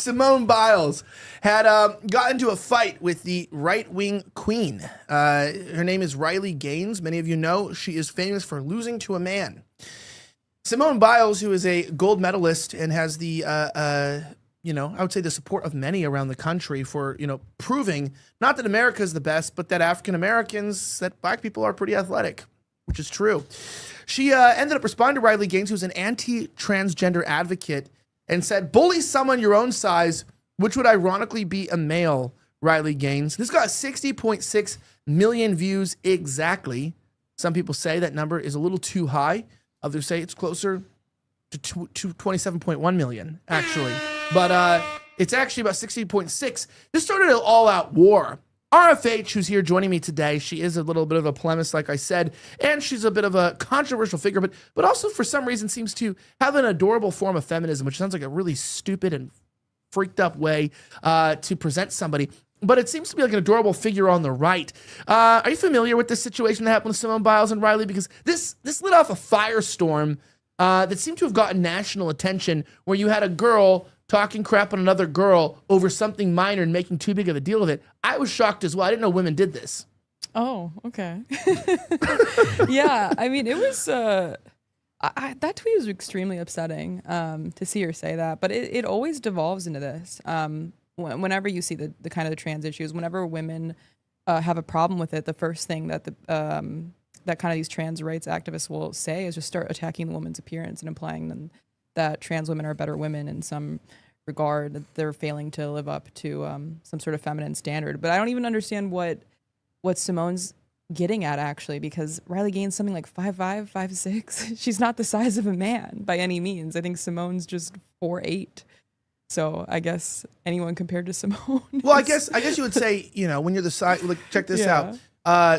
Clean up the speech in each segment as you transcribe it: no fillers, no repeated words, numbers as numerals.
Simone Biles had got into a fight with the right-wing queen. Her name is Riley Gaines. Many of you know she is famous for losing to a man. Simone Biles, who is a gold medalist and has the, I would say the support of many around the country for, proving not that America is the best, but that African Americans, that black people are pretty athletic, which is true. She ended up responding to Riley Gaines, who's an anti-transgender advocate, and said, bully someone your own size, which would ironically be a male, Riley Gaines. This got 60.6 million views exactly. Some people say that number is a little too high. Others say it's closer to 27.1 million, actually. But it's actually about 60.6. This started an all-out war. RFH, who's here joining me today, she is a little bit of a polemist, like I said, and she's a bit of a controversial figure, but also for some reason seems to have an adorable form of feminism, which sounds like a really stupid and freaked up way to present somebody. But it seems to be like an adorable figure on the right. Are you familiar with this situation that happened with Simone Biles and Riley? Because this lit off a firestorm that seemed to have gotten national attention, where you had a girl talking crap on another girl over something minor and making too big of a deal of it. I was shocked as well. I didn't know women did this. Oh, okay. Yeah, I mean, it was, that tweet was extremely upsetting to see her say that, but it always devolves into this. Whenever you see the kind of the trans issues, whenever women have a problem with it, the first thing that that kind of these trans rights activists will say is just start attacking the woman's appearance and implying them that trans women are better women in some regard, that they're failing to live up to some sort of feminine standard. But I don't even understand what Simone's getting at, actually, because Riley Gaines something like 5'5", 5'6". She's not the size of a man by any means. I think Simone's just 4'8". So I guess anyone compared to Simone. Well, I guess you would say, when you're the size, like, check this out.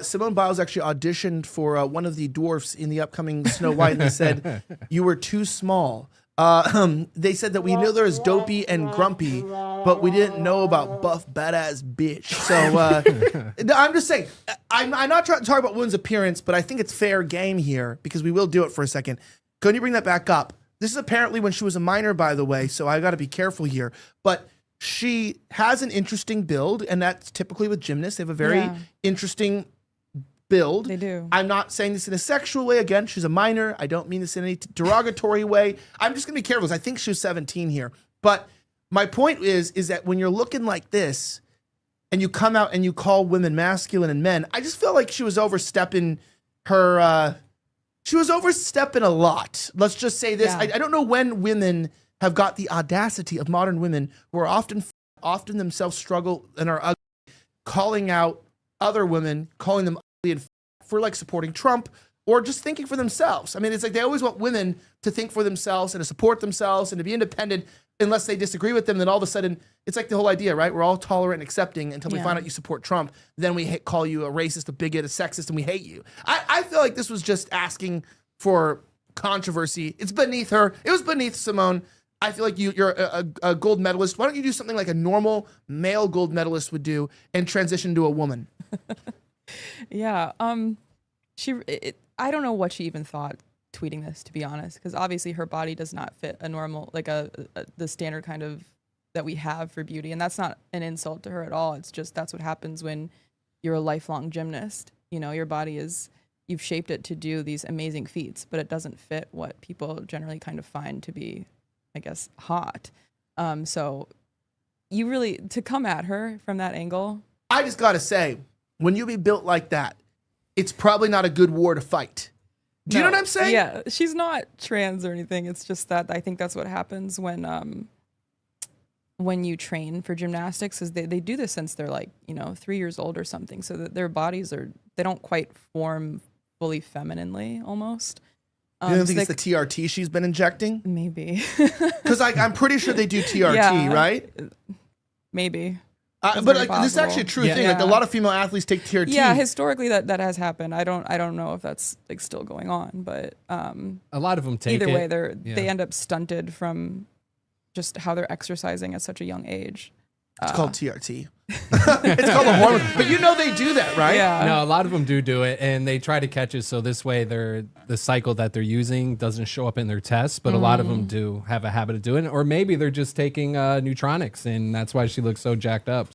Simone Biles actually auditioned for one of the dwarfs in the upcoming Snow White, and they said, you were too small. They said that we knew there was dopey and grumpy, but we didn't know about buff, badass bitch. So I'm just saying, I'm not trying to talk about women's appearance, but I think it's fair game here, because we will do it for a second. Can you bring that back up? This is apparently when she was a minor, by the way, so I got to be careful here. But she has an interesting build, and that's typically with gymnasts. They have a very interesting build. They do. I'm not saying this in a sexual way. Again, she's a minor. I don't mean this in any derogatory way. I'm just going to be careful, because I think she was 17 here. But my point is that when you're looking like this, and you come out and you call women masculine and men, I just feel like she was overstepping her... She was overstepping a lot. Let's just say this. I don't know when women have got the audacity of modern women, who are often themselves struggle and are ugly, calling out other women, calling them ugly and for like supporting Trump or just thinking for themselves. I mean, it's like they always want women to think for themselves and to support themselves and to be independent unless they disagree with them. Then all of a sudden, it's like the whole idea, right? We're all tolerant and accepting until we find out you support Trump. Then we call you a racist, a bigot, a sexist, and we hate you. I feel like this was just asking for controversy. It's beneath her. It was beneath Simone. I feel like you're a gold medalist. Why don't you do something like a normal male gold medalist would do and transition to a woman? Yeah. I don't know what she even thought tweeting this, to be honest, because obviously her body does not fit a normal, like the standard kind of that we have for beauty. And that's not an insult to her at all. It's just, that's what happens when you're a lifelong gymnast. Your body you've shaped it to do these amazing feats, but it doesn't fit what people generally kind of find to be, I guess, hot. So you really, to come at her from that angle. I just got to say, when you be built like that, it's probably not a good war to fight. Do you know what I'm saying? Yeah, she's not trans or anything. It's just that I think that's what happens when you train for gymnastics, is they do this since they're like, 3 years old or something. So that their bodies they don't quite form fully femininely almost. You don't think it's the TRT she's been injecting? Maybe. Because I'm pretty sure they do TRT, right? Maybe. But this is actually a true thing. Like a lot of female athletes take TRT. Yeah, historically that has happened. I don't know if that's like still going on, but a lot of them take either it. way they end up stunted from just how they're exercising at such a young age. It's called TRT. It's called a hormone. But you know they do that, right? Yeah. No, a lot of them do it, and they try to catch it so this way the cycle that they're using doesn't show up in their tests. But a lot of them do have a habit of doing it, or maybe they're just taking nootronics, and that's why she looks so jacked up.